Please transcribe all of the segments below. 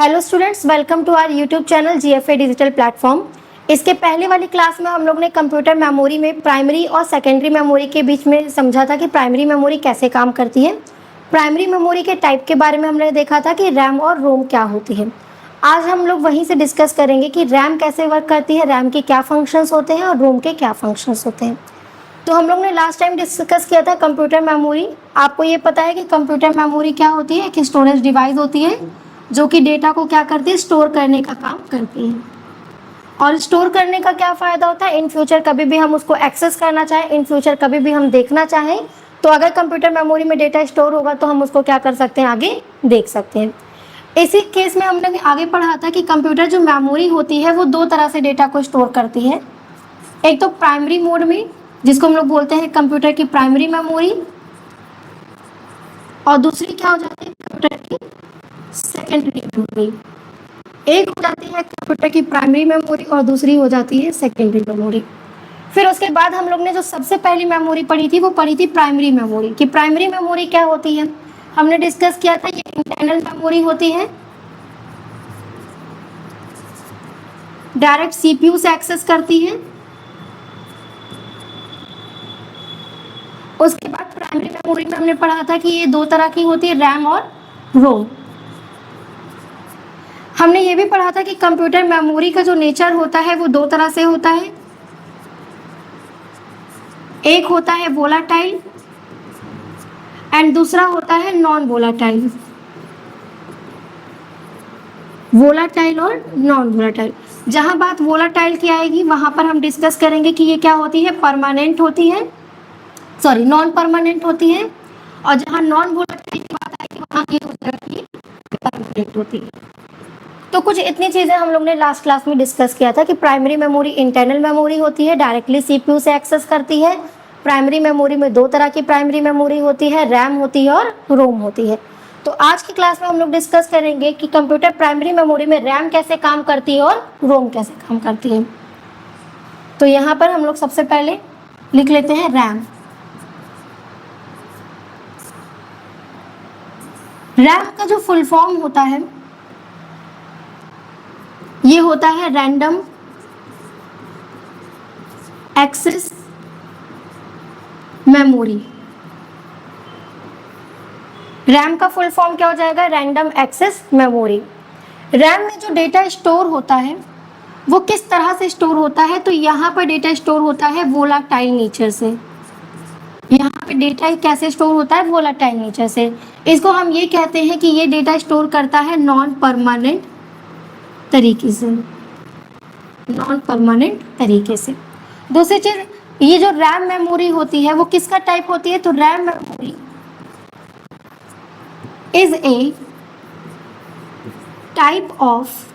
Hello students, welcome to our YouTube channel GFA digital platform. इसके पहले वाली class में हम लोग ने कंप्यूटर मेमोरी में प्राइमरी और सेकेंडरी मेमोरी के बीच में समझा था कि प्राइमरी मेमोरी कैसे काम करती है। प्राइमरी मेमोरी के टाइप के बारे में हमने देखा था कि रैम और रोम क्या होती है। आज हम लोग वहीं से डिस्कस करेंगे कि रैम कैसे वर्क करती है, रैम के क्या फंक्शंस होते हैं और रोम के क्या फंक्शंस होते हैं। तो हम लोग ने लास्ट टाइम डिस्कस किया था कंप्यूटर मेमोरी। आपको ये पता है कि कंप्यूटर मेमोरी क्या होती है? एक स्टोरेज डिवाइस होती है जो कि डेटा को क्या करती है, स्टोर करने का काम करती है। और स्टोर करने का क्या फ़ायदा होता है? इन फ्यूचर कभी भी हम उसको एक्सेस करना चाहें, इन फ्यूचर कभी भी हम देखना चाहें, तो अगर कंप्यूटर मेमोरी में डेटा स्टोर होगा तो हम उसको क्या कर सकते हैं, आगे देख सकते हैं। इसी केस में हमने आगे पढ़ा था कि कंप्यूटर जो मेमोरी होती है वो दो तरह से डेटा को स्टोर करती है। एक तो प्राइमरी मोड में, जिसको हम लोग बोलते हैं कंप्यूटर की प्राइमरी मेमोरी, और दूसरी क्या हो जाती है, कंप्यूटर की सेकेंडरी मेमोरी। एक हो जाती है कंप्यूटर की प्राइमरी मेमोरी और दूसरी हो जाती है सेकेंडरी मेमोरी। फिर उसके बाद हम लोग ने जो सबसे पहली मेमोरी पढ़ी थी वो पढ़ी थी प्राइमरी मेमोरी। कि प्राइमरी मेमोरी क्या होती है, हमने डिस्कस किया था। ये इंटरनल मेमोरी होती है, डायरेक्ट सीपीयू से एक्सेस करती है। उसके बाद प्राइमरी मेमोरी में हमने पढ़ा था कि ये दो तरह की होती है, रैम और रोम। हमने ये भी पढ़ा था कि कंप्यूटर मेमोरी का जो नेचर होता है वो दो तरह से होता है। एक होता है वोलाटाइल एंड दूसरा होता है नॉन वोलाटाइल। वोलाटाइल और नॉन वोलाटाइल। जहां बात वोलाटाइल की आएगी वहां पर हम डिस्कस करेंगे कि ये क्या होती है, परमानेंट होती है, सॉरी नॉन परमानेंट होती है। और जहां नॉन वोलाटाइल की बात आएगी वहां ये हो जाएगी परमानेंट होती है। तो कुछ इतनी चीज़ें हम लोग ने लास्ट क्लास में डिस्कस किया था कि प्राइमरी मेमोरी इंटरनल मेमोरी होती है, डायरेक्टली सीपीयू से एक्सेस करती है। प्राइमरी मेमोरी में दो तरह की प्राइमरी मेमोरी होती है, रैम होती है और रोम होती है। तो आज की क्लास में हम लोग डिस्कस करेंगे कि कंप्यूटर प्राइमरी मेमोरी में रैम कैसे काम करती है और रोम कैसे काम करती है। तो यहाँ पर हम लोग सबसे पहले लिख लेते हैं रैम। रैम का जो फुल फॉर्म होता है ये होता है रैंडम एक्सेस मेमोरी। रैम का फुल फॉर्म क्या हो जाएगा, रैंडम एक्सेस मेमोरी। रैम में जो डेटा स्टोर होता है वो किस तरह से स्टोर होता है, तो यहाँ पर डेटा स्टोर होता है वोलाटाइल नेचर से। यहाँ पे डेटा कैसे स्टोर होता है, वोलाटाइल नेचर से। इसको हम ये कहते हैं कि ये डेटा स्टोर करता है नॉन परमानेंट तरीके से, नॉन परमानेंट तरीके से। दूसरी चीज, ये जो रैम मेमोरी होती है वो किसका टाइप होती है, तो RAM memory is a type of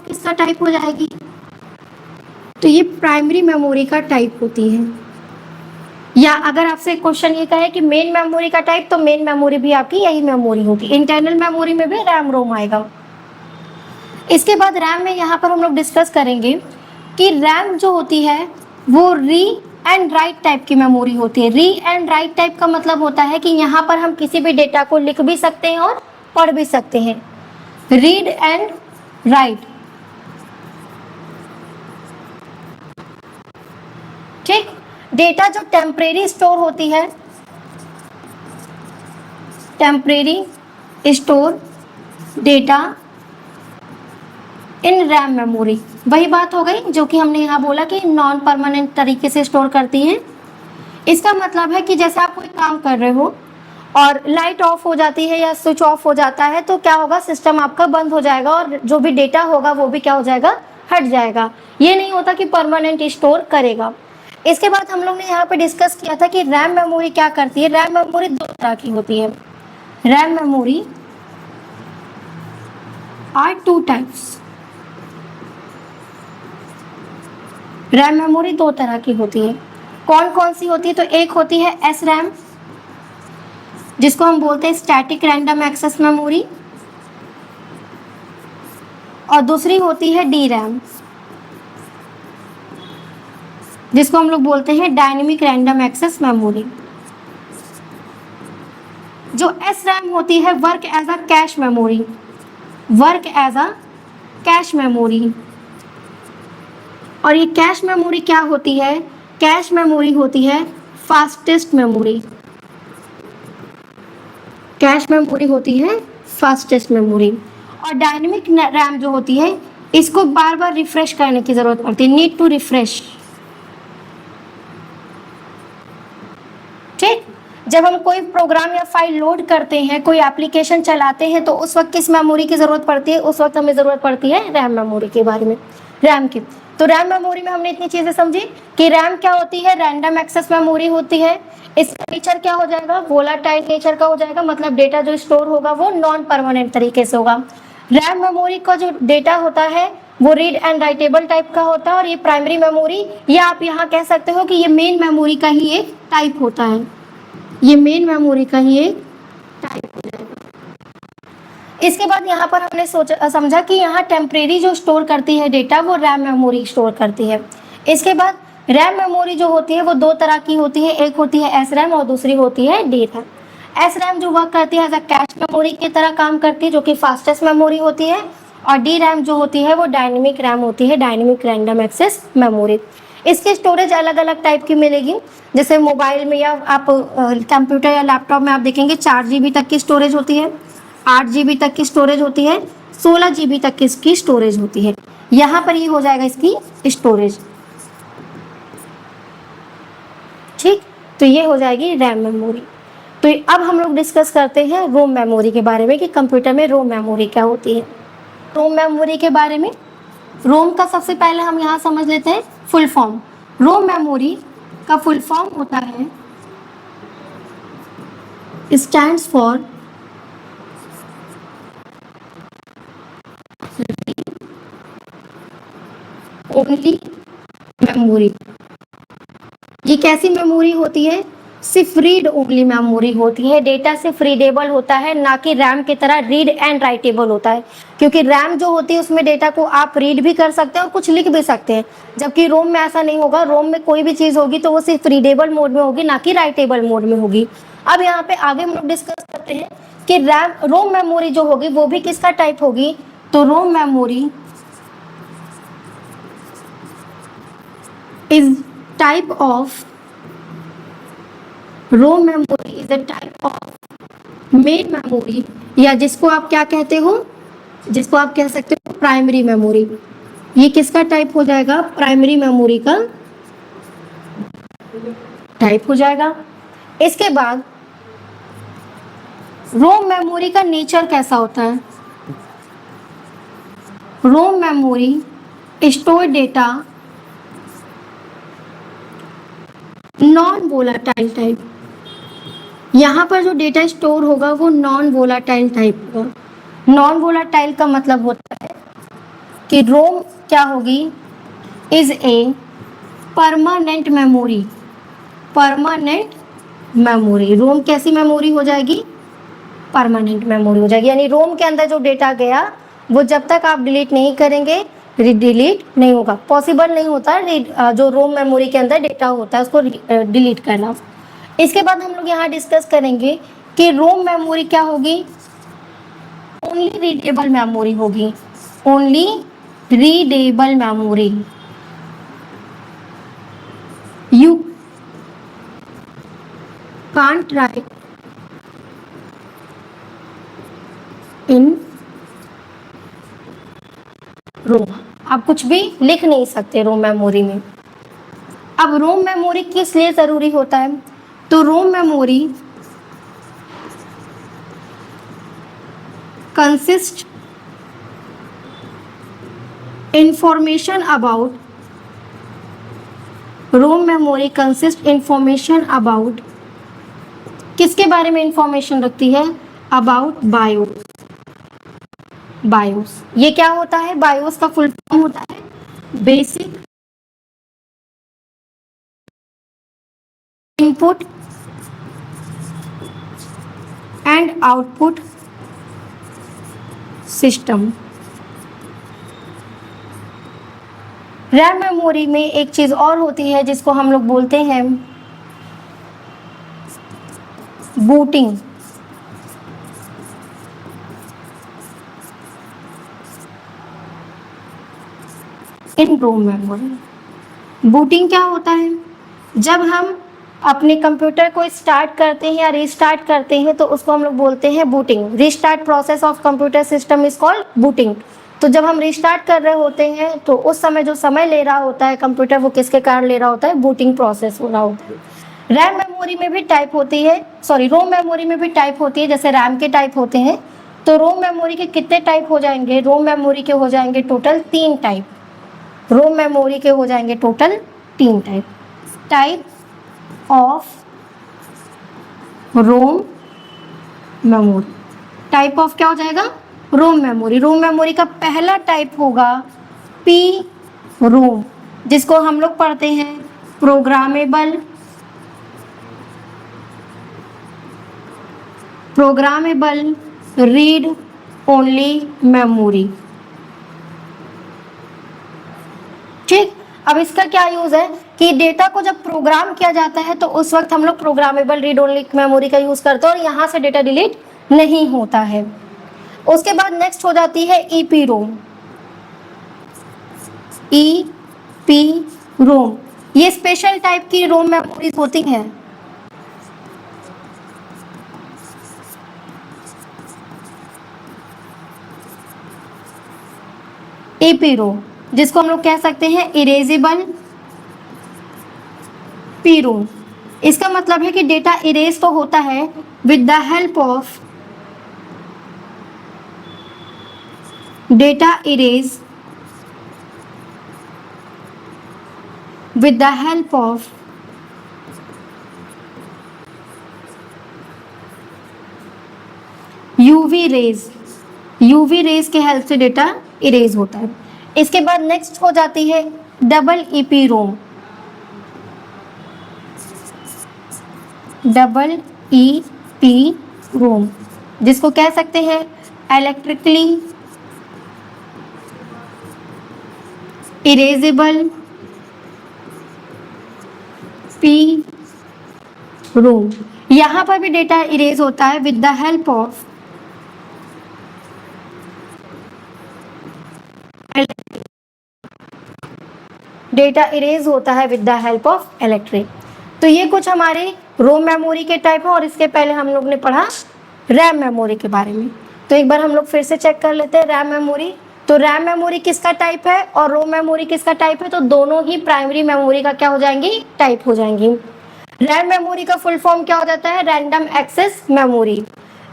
किसका टाइप हो जाएगी, तो ये प्राइमरी मेमोरी का टाइप होती है। या अगर आपसे क्वेश्चन ये कहे कि मेन मेमोरी का टाइप, तो मेन मेमोरी भी आपकी यही मेमोरी होगी। इंटरनल मेमोरी में भी रैम रोम आएगा। इसके बाद रैम में यहाँ पर हम लोग डिस्कस करेंगे कि रैम जो होती है वो री एंड राइट टाइप की मेमोरी होती है। री एंड राइट टाइप का मतलब होता है कि यहाँ पर हम किसी भी डेटा को लिख भी सकते हैं और पढ़ भी सकते हैं। रीड एंड राइट, ठीक। डेटा जो टेम्परेरी स्टोर होती है, टेम्परेरी स्टोर डेटा इन रैम मेमोरी, वही बात हो गई जो कि हमने यहाँ बोला कि नॉन परमानेंट तरीके से स्टोर करती हैं। इसका मतलब है कि जैसे आप कोई काम कर रहे हो और लाइट ऑफ हो जाती है या स्विच ऑफ हो जाता है तो क्या होगा, सिस्टम आपका बंद हो जाएगा और जो भी डेटा होगा वो भी क्या हो जाएगा, हट जाएगा। ये नहीं होता कि परमानेंट स्टोर करेगा। इसके बाद हम लोग ने यहाँ पे डिस्कस किया था कि रैम मेमोरी क्या करती है। रैम मेमोरी दो तरह की होती है। RAM memory are two types. RAM memory दो तरह की होती है। कौन कौन सी होती है, तो एक होती है एस रैम, जिसको हम बोलते हैं स्टैटिक रैंडम एक्सेस मेमोरी, और दूसरी होती है डी रैम, जिसको हम लोग बोलते हैं डायनेमिक रैंडम एक्सेस मेमोरी। जो एस रैम होती है work as a cache memory. Work as a cache memory. और ये कैश मेमोरी क्या होती है? कैश मेमोरी होती है फास्टेस्ट मेमोरी। कैश मेमोरी होती है फास्टेस्ट मेमोरी। और डायनेमिक रैम जो होती है, इसको बार बार रिफ्रेश करने की जरूरत पड़ती है, नीड टू रिफ्रेश। ठीक, जब हम कोई प्रोग्राम या फाइल लोड करते हैं, कोई एप्लीकेशन चलाते हैं, तो उस वक्त किस मेमोरी की जरूरत पड़ती है? उस वक्त हमें जरूरत पड़ती है रैम मेमोरी के बारे में, रैम की। तो रैम मेमोरी में हमने इतनी चीजें समझी कि रैम क्या होती है? रैंडम एक्सेस मेमोरी होती है। इसका नेचर क्या हो जाएगा? वोलाटाइल नेचर का हो जाएगा, मतलब डेटा जो स्टोर होगा वो नॉन परमानेंट तरीके से होगा। रैम मेमोरी का जो डेटा होता है वो रीड एंड राइटेबल टाइप का होता है। और ये प्राइमरी मेमोरी, या आप यहाँ कह सकते हो कि ये मेन मेमोरी का ही एक टाइप होता है। ये मेन मेमोरी का ही एक टाइप हो जाएगा। इसके बाद यहाँ पर हमने समझा कि यहाँ टेम्परेरी जो स्टोर करती है डेटा, वो रैम मेमोरी स्टोर करती है। इसके बाद रैम मेमोरी जो होती है वो दो तरह की होती है, एक होती है एस रैम और दूसरी होती है डी रैम। एस रैम जो वर्क करती है एज अ कैश मेमोरी की तरह काम करती है, जो कि फास्टेस्ट मेमोरी होती है। और डी रैम जो होती है वो डायनेमिक रैम होती है, डायनेमिक रैंडम एक्सेस मेमोरी। इसकी स्टोरेज अलग अलग टाइप की मिलेगी। जैसे मोबाइल में या आप कंप्यूटर या लैपटॉप में आप देखेंगे 4 GB तक की स्टोरेज होती है, 8 GB तक की स्टोरेज होती है, 16 GB तक की इसकी स्टोरेज होती है। यहाँ पर ये हो जाएगा इसकी स्टोरेज। ठीक, तो ये हो जाएगी रैम मेमोरी। तो अब हम लोग डिस्कस करते हैं रोम मेमोरी के बारे में कि कंप्यूटर में रोम मेमोरी क्या होती है। रोम मेमोरी के बारे में, रोम का सबसे पहले हम यहाँ समझ लेते हैं फुल फॉर्म। रोम मेमोरी का फुल फॉर्म होता है, स्टैंड्स फॉर ओनली मेमोरी। ये कैसी मेमोरी होती है? सिर्फ रीड ओनली मेमोरी होती है। डेटा सिर्फ रीडेबल होता है, ना कि रैम की तरह रीड एंड राइटेबल होता है। क्योंकि रैम जो होती है उसमें डेटा को आप रीड भी कर सकते हैं और कुछ लिख भी सकते हैं, जबकि रोम में ऐसा नहीं होगा। रोम में कोई भी चीज़ होगी तो वो सिर्फ रीडेबल मोड में होगी, ना कि राइटेबल मोड में होगी। अब यहाँ पे आगे हम लोग डिस्कस करते हैं कि रोम मेमोरी जो होगी वो भी किसका टाइप होगी। तो ROM memory is type of ROM memory is a type of main memory, या जिसको आप क्या कहते हो, जिसको आप कह सकते हो प्राइमरी मेमोरी। ये किसका टाइप हो जाएगा? प्राइमरी मेमोरी का टाइप हो जाएगा। इसके बाद रोम मेमोरी का नेचर कैसा होता है? ROM memory store data non volatile type. यहाँ पर जो डेटा स्टोर होगा वो नॉन वोलाटाइल टाइप होगा। नॉन वोलाटाइल का मतलब होता है कि रोम क्या होगी? Is a permanent memory. Permanent memory, ROM कैसी मेमोरी हो जाएगी? परमानेंट मेमोरी हो जाएगी। यानी रोम के अंदर जो डेटा गया वो जब तक आप डिलीट नहीं करेंगे डिलीट नहीं होगा, पॉसिबल नहीं होता जो रोम मेमोरी के अंदर डेटा होता है उसको डिलीट करना। इसके बाद हम लोग यहाँ डिस्कस करेंगे कि रोम मेमोरी क्या होगी? ओनली रीडेबल मेमोरी होगी। Only readable memory. You can't write in ROM. आप कुछ भी लिख नहीं सकते रोम मेमोरी में। अब रोम मेमोरी किस लिए ज़रूरी होता है? तो ROM memory consist information about, ROM memory consist information about, किसके बारे में इंफॉर्मेशन रखती है? About BIOS. बायोस ये क्या होता है? बायोस का फुल फॉर्म होता है basic input and output system. RAM memory में एक चीज और होती है जिसको हम लोग बोलते हैं बूटिंग। इन रोम मेमोरी। बूटिंग क्या होता है? जब हम अपने कंप्यूटर को स्टार्ट करते हैं या रीस्टार्ट करते हैं तो उसको हम लोग बोलते हैं booting. Restart process of computer system is called booting. तो जब हम रीस्टार्ट कर रहे होते हैं तो उस समय जो समय ले रहा होता है कंप्यूटर, वो किसके कारण ले रहा होता है? बूटिंग प्रोसेस हो रहा होता है। रैम मेमोरी में भी टाइप होती है, रोम मेमोरी में भी टाइप होती है, जैसे रैम के टाइप होते हैं। तो रोम मेमोरी के कितने टाइप हो जाएंगे? रोम मेमोरी के हो जाएंगे टोटल 3 टाइप। रोम मेमोरी के हो जाएंगे total 3 type. Type of ROM memory, type of क्या हो जाएगा? रोम मेमोरी। रोम मेमोरी का पहला टाइप होगा पी रोम, जिसको हम लोग पढ़ते हैं प्रोग्रामेबल रीड ओनली मेमोरी। ठीक, अब इसका क्या यूज है कि डेटा को जब प्रोग्राम किया जाता है तो उस वक्त हम लोग प्रोग्रामेबल रीड ओनली मेमोरी का यूज करते हैं और यहाँ से डेटा डिलीट नहीं होता है। उसके बाद नेक्स्ट हो जाती है ईपी रोम। ईपी रोम ये स्पेशल टाइप की रोम मेमोरीज होती हैं। ईपी रोम जिसको हम लोग कह सकते हैं इरेजेबल पी रोम। इसका मतलब है कि डेटा इरेज तो होता है with the help of data erase with the help of UV rays. UV rays के हेल्प से डेटा इरेज होता है। इसके बाद नेक्स्ट हो जाती है double EP ROM. Double EP ROM जिसको कह सकते हैं इलेक्ट्रिकली इरेजेबल पी रोम। यहां पर भी डेटा इरेज होता है with the help of data erase होता है with the help of electric. तो ये कुछ हमारे रोम मेमोरी के टाइप है और इसके पहले हम लोग ने पढ़ा रैम मेमोरी के बारे में। तो एक बार हम लोग फिर से चेक कर लेते हैं रैम मेमोरी। तो रैम मेमोरी किसका टाइप है और रोम मेमोरी किसका टाइप है? तो दोनों ही प्राइमरी मेमोरी का क्या हो जाएंगी? टाइप हो जाएंगी। रैम मेमोरी का फुल फॉर्म क्या हो जाता है? Random access memory.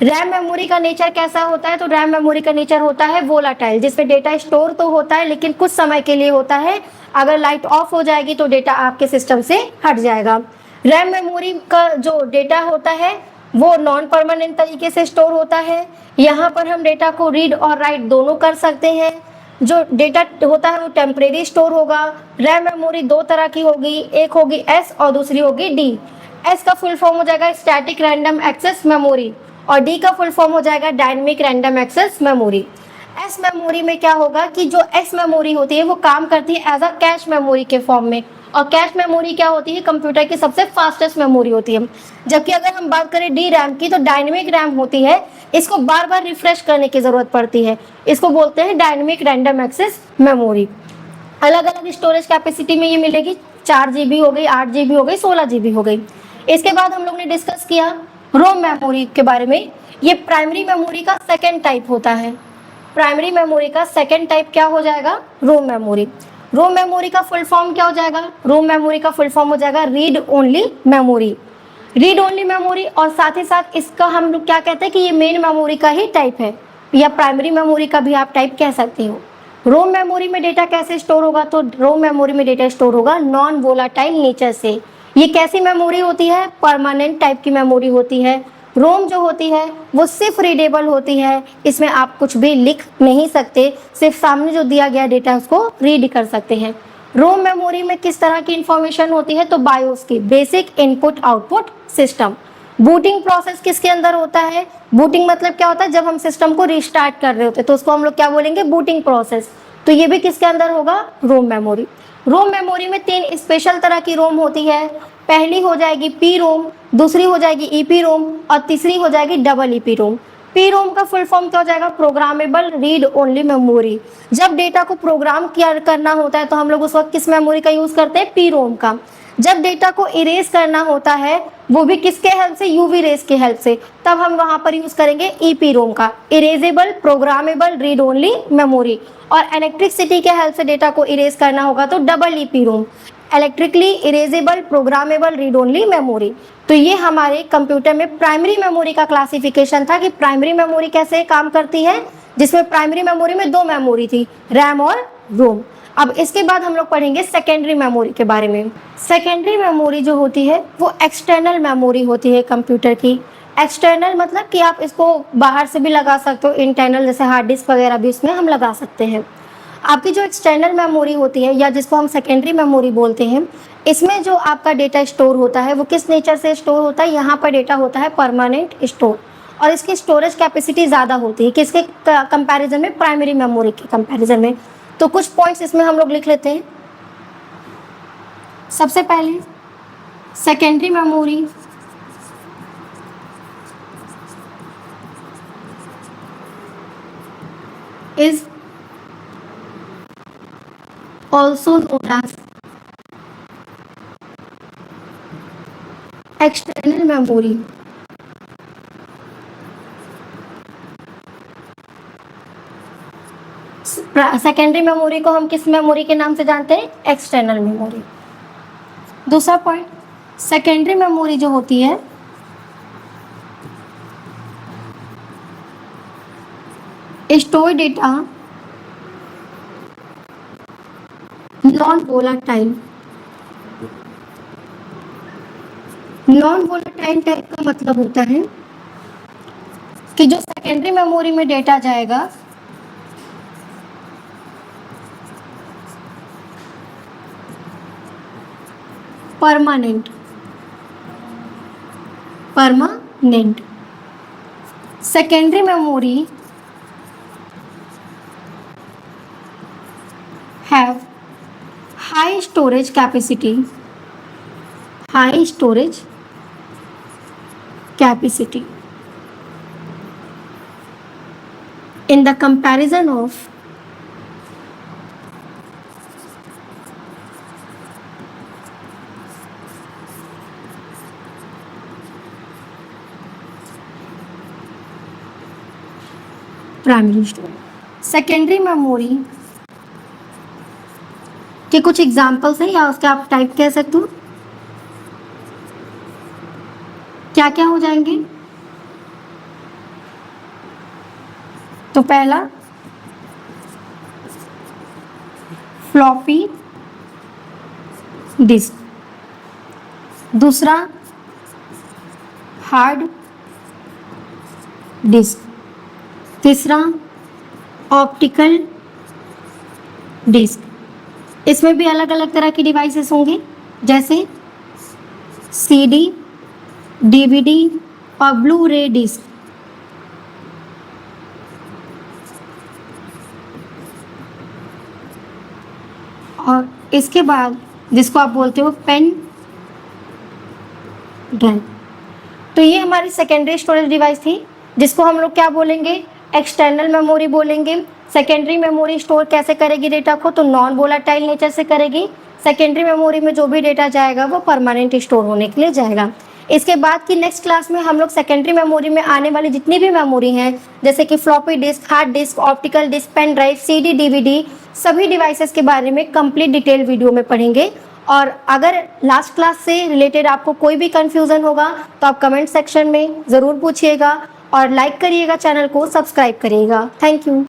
RAM memory का नेचर कैसा होता है? तो रैम मेमोरी का नेचर होता है वोलाटाइल, जिसमें डेटा स्टोर तो होता है लेकिन कुछ समय के लिए होता है। अगर लाइट ऑफ हो जाएगी तो डेटा आपके सिस्टम से हट जाएगा। रैम मेमोरी का जो डेटा होता है वो नॉन परमानेंट तरीके से स्टोर होता है। यहाँ पर हम डेटा को रीड और राइट दोनों कर सकते हैं। जो डेटा होता है वो टेम्परेरी स्टोर होगा। रैम मेमोरी 2 तरह की होगी, एक होगी एस और दूसरी होगी डी। एस का फुल फॉर्म हो जाएगा स्टैटिक रैंडम एक्सेस मेमोरी और डी का फुल फॉर्म हो जाएगा dynamic random access memory. S memory में क्या होगा कि जो एस मेमोरी होती है वो काम करती है एज अ कैश मेमोरी के फॉर्म में, और कैश मेमोरी क्या होती है? कंप्यूटर की सबसे फास्टेस्ट मेमोरी होती है। जबकि अगर हम बात करें डी रैम की तो डायनेमिक रैम होती है, इसको बार बार रिफ्रेश करने की ज़रूरत पड़ती है, इसको बोलते हैं डायनेमिक रैंडम एक्सेस मेमोरी। अलग अलग स्टोरेज कैपेसिटी में ये मिलेगी, 4 GB हो गई, 8 GB हो गई, 16 GB हो गई। इसके बाद हम लोग ने डिस्कस किया रोम मेमोरी के बारे में। ये प्राइमरी मेमोरी का सेकेंड टाइप होता है। प्राइमरी मेमोरी का सेकेंड टाइप क्या हो जाएगा? रोम मेमोरी। रोम मेमोरी का फुल फॉर्म क्या हो जाएगा? रोम मेमोरी का फुल फॉर्म हो जाएगा read only memory. Read only memory, और साथ ही साथ इसका हम लोग क्या कहते हैं कि ये मेन मेमोरी का ही टाइप है, या प्राइमरी मेमोरी का भी आप टाइप कह सकते हो। रोम मेमोरी में डेटा कैसे स्टोर होगा? तो रोम मेमोरी में डेटा स्टोर होगा नॉन वोलाटाइल नेचर से। ये कैसी मेमोरी होती है? परमानेंट टाइप की मेमोरी होती है। रोम जो होती है वो सिर्फ रीडेबल होती है, इसमें आप कुछ भी लिख नहीं सकते, सिर्फ सामने जो दिया गया डेटा उसको रीड कर सकते हैं। रोम मेमोरी में किस तरह की इंफॉर्मेशन होती है? तो बायोस की, basic input output system. Booting process किसके अंदर होता है? बूटिंग मतलब क्या होता है? जब हम सिस्टम को रिस्टार्ट कर रहे होते हैं तो उसको हम लोग क्या बोलेंगे? Booting process. तो ये भी किसके अंदर होगा? रोम मेमोरी। रोम मेमोरी में 3 स्पेशल तरह की रोम होती है। पहली हो जाएगी पी रोम, दूसरी हो जाएगी ईपी रोम और तीसरी हो जाएगी डबल ईपी रोम। पी रोम का फुल फॉर्म क्या हो जाएगा? Programmable read only memory. जब डेटा को प्रोग्राम किया करना होता है तो हम लोग उस वक्त किस मेमोरी का यूज करते हैं? पी रोम का। जब डेटा को इरेज करना होता है वो भी किसके हेल्प से? यूवी रेज के हेल्प से, तब हम वहां पर यूज करेंगे ईपी रोम का, erasable programmable read only memory. और इलेक्ट्रिसिटी के हेल्प से डेटा को इरेज करना होगा तो डबल ईपी रोम, electrically erasable programmable read only memory. तो ये हमारे कंप्यूटर में प्राइमरी मेमोरी का क्लासिफिकेशन था कि प्राइमरी मेमोरी कैसे काम करती है, जिसमें प्राइमरी मेमोरी में दो मेमोरी थी, रैम और रोम। अब इसके बाद हम लोग पढ़ेंगे सेकेंडरी मेमोरी के बारे में। सेकेंडरी मेमोरी जो होती है वो एक्सटर्नल मेमोरी होती है कंप्यूटर की। एक्सटर्नल मतलब कि आप इसको बाहर से भी लगा सकते हो, इंटरनल जैसे हार्ड डिस्क वगैरह भी इसमें हम लगा सकते हैं। आपकी जो एक्सटर्नल मेमोरी होती है या जिसको हम सेकेंडरी मेमोरी बोलते हैं, इसमें जो आपका डेटा स्टोर होता है वो किस नेचर से स्टोर होता है? यहाँ पर डेटा होता है परमानेंट स्टोर, और इसकी स्टोरेज कैपेसिटी ज़्यादा होती है किसके कंपैरिजन में? प्राइमरी मेमोरी के कंपैरिजन में। तो कुछ पॉइंट्स इसमें हम लोग लिख लेते हैं। सबसे पहले secondary memory is also known as external memory। Secondary memory को हम किस मेमोरी के नाम से जानते हैं? External memory. दूसरा पॉइंट, सेकेंडरी मेमोरी जो होती है store data non volatile. Non volatile type का मतलब होता है कि जो सेकेंडरी मेमोरी में डेटा जाएगा permanent secondary memory have high storage capacity in the comparison of primary storage. Secondary memory के कुछ एग्जाम्पल्स हैं या उसके आप टाइप कह सकते हो, क्या क्या हो जाएंगे? तो पहला फ्लॉपी डिस्क, दूसरा हार्ड डिस्क, तीसरा ऑप्टिकल डिस्क। इसमें भी अलग अलग तरह की डिवाइसेस होंगी जैसे सीडी, डीवीडी और ब्लू रे डिस्क। और इसके बाद जिसको आप बोलते हो पेन ड्राइव। तो ये हमारी सेकेंडरी स्टोरेज डिवाइस थी जिसको हम लोग क्या बोलेंगे? एक्सटर्नल मेमोरी बोलेंगे। सेकेंडरी मेमोरी स्टोर कैसे करेगी डेटा को? तो नॉन वोलाटाइल नेचर से करेगी। सेकेंडरी मेमोरी में जो भी डेटा जाएगा वो परमानेंट स्टोर होने के लिए जाएगा। इसके बाद की नेक्स्ट क्लास में हम लोग सेकेंडरी मेमोरी में आने वाली जितनी भी मेमोरी हैं जैसे कि floppy disk, hard disk, optical disk, pen drive, CD, DVD, सभी डिवाइसेस के बारे में कंप्लीट डिटेल वीडियो में पढ़ेंगे। और अगर लास्ट क्लास से रिलेटेड आपको कोई भी कंफ्यूजन होगा तो आप कमेंट सेक्शन में ज़रूर पूछिएगा और लाइक करिएगा, चैनल को सब्सक्राइब करिएगा। Thank you.